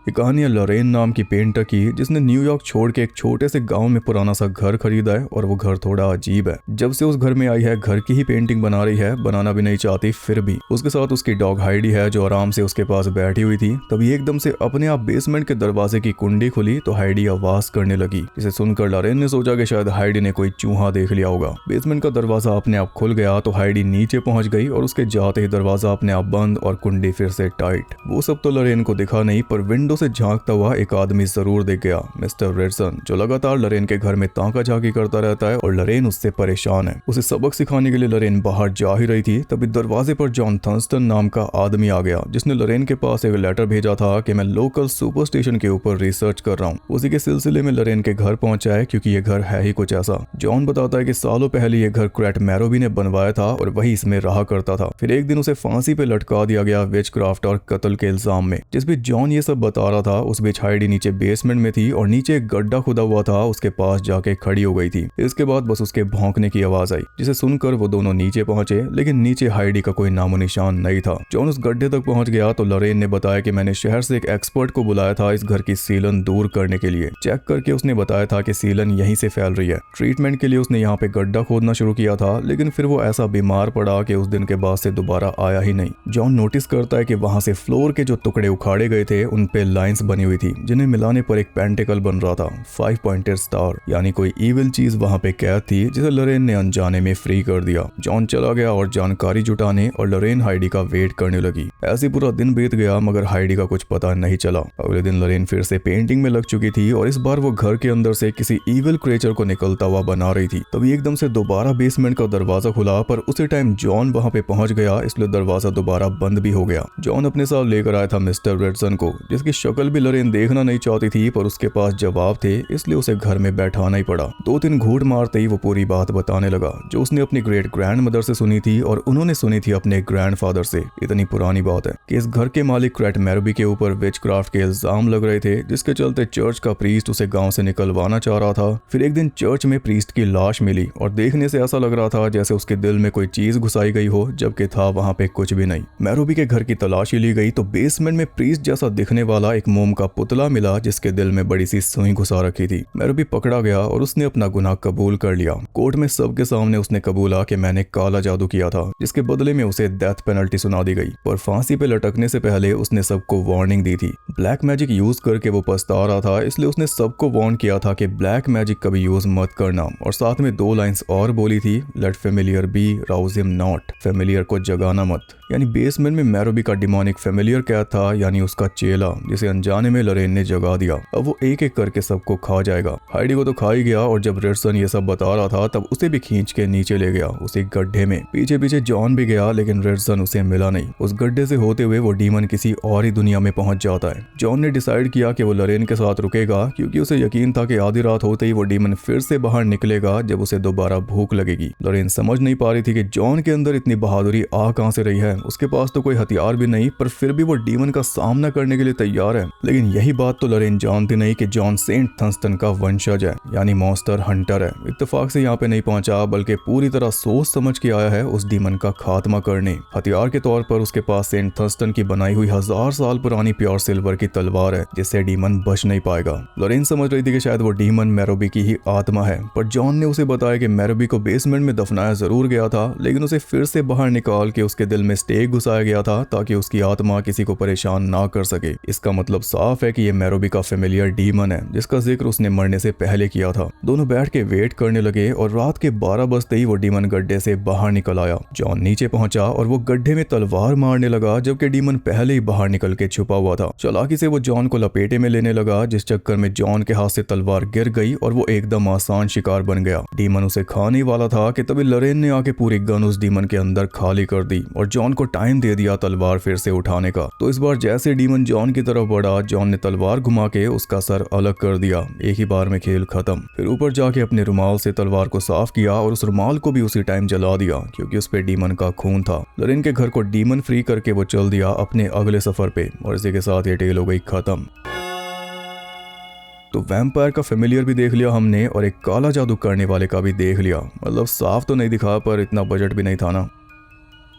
ये कहानी है लॉरेन नाम की पेंटर की, जिसने न्यूयॉर्क छोड़ के एक छोटे से गांव में पुराना सा घर खरीदा है, और वो घर थोड़ा अजीब है। जब से उस घर में आई है घर की ही पेंटिंग बना रही है, बनाना भी नहीं चाहती फिर भी। उसके साथ उसकी डॉग हाइडी है जो आराम से उसके पास बैठी हुई थी। तभी एकदम से अपने आप बेसमेंट के दरवाजे की कुंडी खुली तो हाइडी आवाज करने लगी, जिसे सुनकर लॉरेन ने सोचा कि शायद हाइडी ने कोई चूहा देख लिया होगा। बेसमेंट का दरवाजा अपने आप खुल गया तो हाइडी नीचे पहुंच गई और उसके जाते ही दरवाजा अपने आप बंद और कुंडी फिर से टाइट। वो सब तो लॉरेन को दिखा नहीं, पर विंडो विंडो से झांकता हुआ एक आदमी जरूर दिख गया, मिस्टर रेडसन, जो लगातार लरेन के घर में ताका झाकी करता रहता है और लरेन उससे परेशान है। उसे सबक सिखाने के लिए लरेन बाहर जा ही रही थी, तभी दरवाजे पर जॉन थंस्टन नाम का आदमी आ गया, जिसने लरेन के पास एक लेटर भेजा था कि मैं लोकल सुपर स्टेशन के ऊपर रिसर्च कर रहा हूँ। उसी के सिलसिले में लरेन के घर पहुंचा है, क्योंकि ये घर है ही कुछ ऐसा। जॉन बताता है कि सालों पहले ये घर क्रेट मैरोबी ने बनवाया था और वही इसमें रहा करता था। फिर एक दिन उसे फांसी पे लटका दिया गया विचक्राफ्ट और कत्ल के इल्जाम में। जिस बीच जॉन ये सब बता रहा था, उस बीच हाइडी नीचे बेसमेंट में थी और नीचे एक गड्ढा खुदा हुआ था, उसके पास जाके खड़ी हो गई थी। इसके बाद बस उसके भौंकने की आवाज आई, जिसे सुनकर वो दोनों नीचे पहुंचे, लेकिन नीचे हाइडी का कोई नामो निशान नहीं था। जॉन उस गड्ढे तक पहुंच गया तो लरेन ने बताया कि मैंने शहर से एक एक्सपर्ट को बुलाया था इस घर की सीलन दूर करने के लिए। चेक करके उसने बताया था कि सीलन यहीं से फैल रही है। ट्रीटमेंट के लिए उसने यहाँ पे गड्ढा खोदना शुरू किया था, लेकिन फिर वो ऐसा बीमार पड़ा कि उस दिन के बाद से दोबारा आया ही नहीं। जॉन नोटिस करता है कि वहां से फ्लोर के जो टुकड़े उखाड़े गए थे उन पे लाइंस बनी हुई थी, जिन्हें मिलाने पर एक पेंटिकल बन रहा था, 5 पॉइंटेड स्टार, यानी कोई इविल चीज वहां पे कैद थी, जिसे लरेन ने अनजाने में फ्री कर दिया। जॉन चला गया और जानकारी जुटाने, और लरेन हाइडी का वेट करने लगी। ऐसे पूरा दिन बीत गया, मगर हाइडी का कुछ पता नहीं चला। अगले दिन लरेन फिर से पेंटिंग में लग चुकी थी और इस बार वो घर के अंदर से किसी इविल क्रिएचर को निकलता हुआ बना रही थी। तभी एकदम से दोबारा बेसमेंट का दरवाजा खुला, पर उसी टाइम जॉन वहां पे पहुंच गया, इसलिए दरवाजा दोबारा बंद भी हो गया। जॉन अपने साथ लेकर आया था मिस्टर रेडसन को, जिसकी शक्ल भी लरेन देखना नहीं चाहती थी, पर उसके पास जवाब थे, इसलिए उसे घर में बैठाना ही पड़ा। 2-3 घूंट मारते ही वो पूरी बात बताने लगा, जो उसने अपनी ग्रेट ग्रैंड मदर से सुनी थी और उन्होंने सुनी थी अपने ग्रैंडफादर से। इतनी पुरानी बात है कि इस घर के मालिक क्रेट मैरोबी के ऊपर विचक्राफ्ट के इल्जाम लग रहे थे, जिसके चलते चर्च का प्रीस्ट उसे गांव से निकलवाना चाह रहा था। फिर एक दिन चर्च में प्रीस्ट की लाश मिली और देखने से ऐसा लग रहा था जैसे उसके दिल में कोई चीज घुसाई गई हो, जबकि था वहां पे कुछ भी नहीं। मैरोबी के घर की तलाशी ली गई तो बेसमेंट में प्रीस्ट जैसा दिखने वाला एक मोम का पुतला मिला, जिसके दिल में बड़ी सी सुई घुसा रखी थी। मैरोबी पकड़ा गया और उसने अपना गुनाह कबूल कर लिया। कोर्ट में सबके सामने उसने कबूला कि मैंने काला जादू किया था, जिसके बदले में उसे डेथ पेनल्टी सुना दी गई। पर फांसी पे लटकने से पहले उसने सबको वार्निंग दी थी। ब्लैक मैजिक यूज करके वो पछता रहा था, इसलिए उसने सबको वार्न किया था कि ब्लैक मैजिक कभी यूज मत करना, और साथ में 2 लाइंस और बोली थी, let familiar be rouse him not, familiar को जगाना मत। यानी बेसमेंट में मैरोबी का डिमोनिक फेमिलियर कैद था, यानी उसका चेला, जिसे अनजाने में लरेन ने जगा दिया। अब वो एक एक करके सबको खा जाएगा। हाइडी को तो खा ही गया, और जब रेडसन ये सब बता रहा था तब उसे भी खींच के नीचे ले गया, उसे गड्ढे में। पीछे पीछे जॉन भी गया, लेकिन रेडसन उसे मिला नहीं। उस गड्ढे से होते हुए वो डीमन किसी और ही दुनिया में पहुंच जाता है। जॉन ने डिसाइड किया कि वो लरेन के साथ रुकेगा, क्योंकि उसे यकीन था कि आधी रात होते ही वो डीमन फिर से बाहर निकलेगा जब उसे दोबारा भूख लगेगी। लरेन समझ नहीं पा रही थी कि जॉन के अंदर इतनी बहादुरी आ कहां से रही है। उसके पास तो कोई हथियार भी नहीं, पर फिर भी वो डीमन का सामना करने के लिए तैयार है। लेकिन यही बात तो लरेन जानती नहीं कि जॉन सेंट थंस्टन का वंशज है, यानी मॉन्स्टर हंटर है। इत्तेफाक से यहाँ पे नहीं पहुंचा, बल्कि पूरी तरह सोच समझ के आया है उस डीमन का खात्मा करने। हथियार के तौर पर उसके पास सेंट थंस्टन की बनाई हुई 1000 साल पुरानी प्योर सिल्वर की तलवार है, जिससे डीमन बच नहीं पाएगा। लरेन समझ रही थी कि शायद वो डीमन मैरोबी की ही आत्मा है, पर जॉन ने उसे बताया कि मैरोबी को बेसमेंट में दफनाया जरूर गया था, लेकिन उसे फिर से बाहर निकाल के उसके दिल में स्टेक घुसाया गया था, ताकि उसकी आत्मा किसी को परेशान ना कर सके। इसका मतलब साफ है कि ये मैरोबी का फेमिलियर डीमन है, जिसका जिक्र उसने मरने से पहले किया था। दोनों बैठ के वेट करने लगे और रात के 12 बजते ही वो डीमन गड्ढे से बाहर निकल आया। जॉन नीचे पहुंचा और वो गड्ढे में तलवार मारने लगा, जबकि डीमन पहले ही बाहर निकल के छुपा हुआ था। चालाकी से वो जॉन को लपेटे में लेने लगा, जिस चक्कर में जॉन के हाथ से तलवार गिर गई और वो एकदम आसान शिकार बन गया। डीमन उसे खाने वाला था कि तभी लरेन ने आके पूरी गन उस डीमन के अंदर खाली कर दी और जॉन को टाइम दे दिया तलवार फिर से उठाने का। तो इस बार जैसे डीमन जॉन की तरफ बढ़ा, जॉन ने तलवार घुमा के उसका सर अलग कर दिया। एक ही बार में खेल खत्म। फिर ऊपर जाके अपने रुमाल से तलवार को साफ किया और उस रुमाल को भी उसी टाइम जला दिया, क्योंकि उस पे डीमन का खून था। लरेन के घर को डीमन फ्री करके वो चल दिया अपने अगले सफर पे, और इसी के साथ ये टेल हो गई खत्म। तो वैम्पायर का फेमिलियर भी देख लिया हमने, और एक काला जादू करने वाले का भी देख लिया। मतलब साफ तो नहीं दिखा, पर इतना बजट भी नहीं था ना।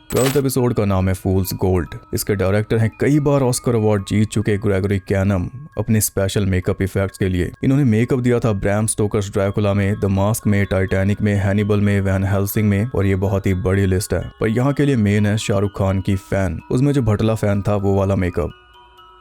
12th एपिसोड का नाम है फूल्स गोल्ड। इसके डायरेक्टर हैं कई बार ऑस्कर अवार्ड जीत चुके ग्रेगरी कैनम अपने स्पेशल मेकअप इफेक्ट्स के लिए। इन्होंने मेकअप दिया था ब्रैम स्टोकर्स ड्रैकुला में, द मास्क में, टाइटैनिक में, हैनिबल में, वैन हेल्सिंग में, और ये बहुत ही बड़ी लिस्ट है। पर यहाँ के लिए मेन है शाहरुख खान की फैन। उसमें जो भटला फैन था वो वाला मेकअप।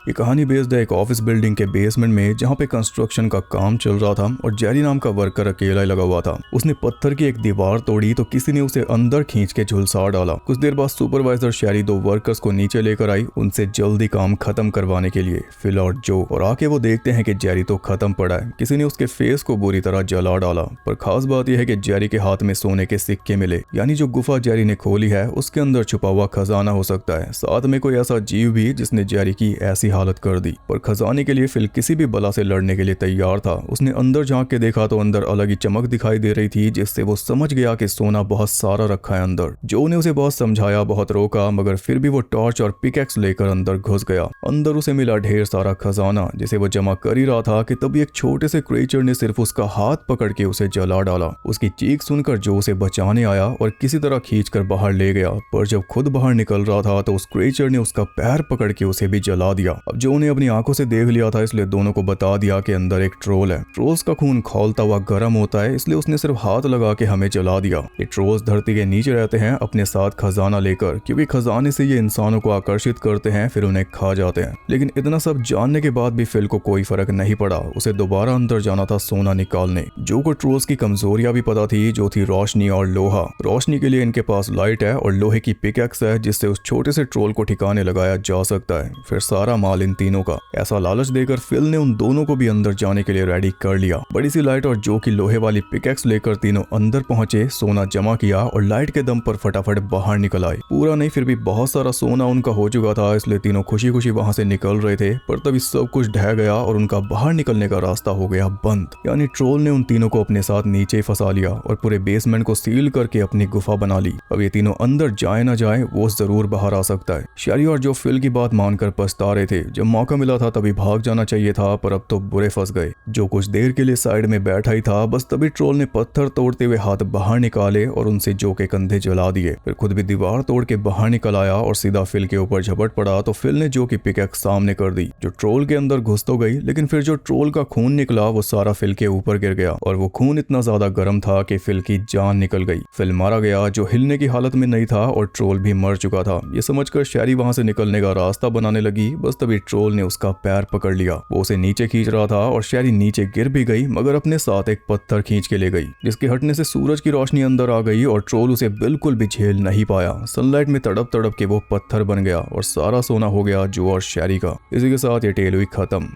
ये कहानी बेस्ड है एक ऑफिस बिल्डिंग के बेसमेंट में जहाँ पे कंस्ट्रक्शन का काम चल रहा था और जेरी नाम का वर्कर अकेला ही लगा हुआ था। उसने पत्थर की एक दीवार तोड़ी तो किसी ने उसे अंदर खींच के झुलसा डाला। कुछ देर बाद सुपरवाइजर शेरी 2 वर्कर्स को नीचे लेकर आई उनसे जल्दी काम खत्म करवाने के लिए, फिल और जो। और आके वो देखते हैं कि जेरी तो खत्म पड़ा है, किसी ने उसके फेस को बुरी तरह जला डाला। पर खास बात यह है कि जेरी के हाथ में सोने के सिक्के मिले, यानी जो गुफा जेरी ने खोली है उसके अंदर छुपा हुआ खजाना हो सकता है, साथ में कोई ऐसा जीव भी जिसने जेरी की ऐसी हालत कर दी। पर खजाने के लिए फिल किसी भी बला से लड़ने के लिए तैयार था। उसने अंदर झांक के देखा तो अंदर अलग ही चमक दिखाई दे रही थी, जिससे वो समझ गया कि सोना बहुत सारा रखा है अंदर। जो ने उसे बहुत समझाया, बहुत रोका, मगर फिर भी वो टॉर्च और पिकैक्स लेकर अंदर घुस गया। अंदर उसे मिला ढेर सारा खजाना जिसे वो जमा कर ही रहा था कि तभी एक छोटे से क्रिएचर ने सिर्फ उसका हाथ पकड़ के उसे जला डाला। उसकी चीख सुनकर जो उसे बचाने आया और किसी तरह खींचकर बाहर ले गया, पर जब खुद बाहर निकल रहा था तो उस क्रिएचर ने उसका पैर पकड़ के उसे भी जला दिया। अब जो ने अपनी आंखों से देख लिया था, इसलिए दोनों को बता दिया कि अंदर एक ट्रोल है। ट्रोल्स का खून खौलता हुआ गर्म होता है, इसलिए उसने सिर्फ हाथ लगा के हमें जला दिया। ये ट्रोल्स धरती के नीचे रहते हैं अपने साथ खजाना लेकर, क्योंकि खजाने से ये इंसानों को आकर्षित करते हैं, फिर उन्हें खा जाते हैं। लेकिन इतना सब जानने के बाद भी फिल को कोई फर्क नहीं पड़ा। उसे दोबारा अंदर जाना था सोना निकालने। जो को ट्रोल्स की कमजोरियां भी पता थी, जो थी रोशनी और लोहा। रोशनी के लिए इनके पास लाइट है और लोहे की पिकैक्स है, जिससे उस छोटे से ट्रोल को ठिकाने लगाया जा सकता है। फिर सारा माल इन तीनों का। ऐसा लालच देकर फिल ने उन दोनों को भी अंदर जाने के लिए रेडी कर लिया। बड़ी सी लाइट और जो की लोहे वाली पिकैक्स लेकर तीनों अंदर पहुंचे, सोना जमा किया और लाइट के दम पर फटाफट बाहर निकल आए। पूरा नहीं फिर भी बहुत सारा सोना उनका हो चुका था, इसलिए तीनों खुशी खुशी वहां से निकल रहे थे। पर तभी सब कुछ ढह गया और उनका बाहर निकलने का रास्ता हो गया बंद। यानी ट्रोल ने उन तीनों को अपने साथ नीचे फंसा लिया और पूरे बेसमेंट को सील करके अपनी गुफा बना ली। अब ये तीनों अंदर जाए ना जाए, वो जरूर बाहर आ सकता है। शेरी और जो फिल की बात मानकर पछता रहे थे। जब मौका मिला था तभी भाग जाना चाहिए था, पर अब तो बुरे फंस गए। जो कुछ देर के लिए साइड में बैठा ही था, बस तभी ट्रोल ने पत्थर तोड़ते हुए हाथ बाहर निकाले और उनसे जो के कंधे जला दिए। फिर खुद भी दीवार तोड़ के बाहर निकल आया और सीधा फिल के ऊपर झपट पड़ा। तो फिल ने जो की पिकैक्स सामने कर दी, जो ट्रोल के अंदर घुस तो गई, लेकिन फिर जो ट्रोल का खून निकला वो सारा फिल के ऊपर गिर गया और वो खून इतना ज्यादा गर्म था कि फिल की जान निकल गई। फिल मारा गया, जो हिलने की हालत में नहीं था, और ट्रोल भी मर चुका था। ये समझकर शेरी वहां से निकलने का रास्ता बनाने लगी। बस तभी ट्रोल ने उसका पैर पकड़ लिया। वो उसे नीचे खींच रहा था और शेरी नीचे गिर भी गई, मगर अपने साथ एक पत्थर खींच के ले गई, जिसके हटने से सूरज की रोशनी अंदर आ गई और ट्रोल उसे बिल्कुल भी झेल नहीं पाया। सनलाइट में तड़प तड़प के वो पत्थर बन गया और सारा सोना हो गया जो और शेरी का। इसी के साथ ये टेल हुई खत्म।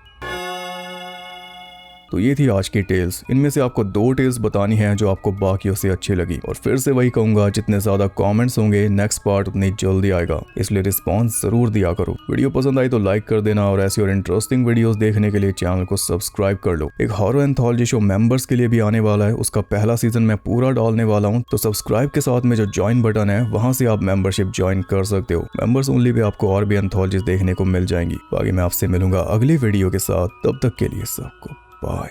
तो ये थी आज की टेल्स। इनमें से आपको 2 टेल्स बतानी है जो आपको बाकियों से अच्छी लगी, और फिर से वही कहूंगा, जितने ज्यादा कमेंट्स होंगे नेक्स्ट पार्ट उतनी जल्दी आएगा, इसलिए रिस्पॉन्स जरूर दिया करो। वीडियो पसंद आई तो लाइक कर देना और ऐसी और इंटरेस्टिंग वीडियोस देखने के लिए चैनल को सब्सक्राइब कर लो। एक हॉरर एंथोलॉजी शो मेंबर्स के लिए भी आने वाला है, उसका पहला सीजन मैं पूरा डालने वाला हूँ, तो सब्सक्राइब के साथ में जो ज्वाइन बटन है वहां से आप मेंबरशिप ज्वाइन कर सकते हो। मेंबर्स ओनली पे आपको और भी एंथोलॉजीज देखने को मिल जाएंगी। बाकी मैं आपसे मिलूंगा अगली वीडियो के साथ, तब तक के लिए सबको बाय।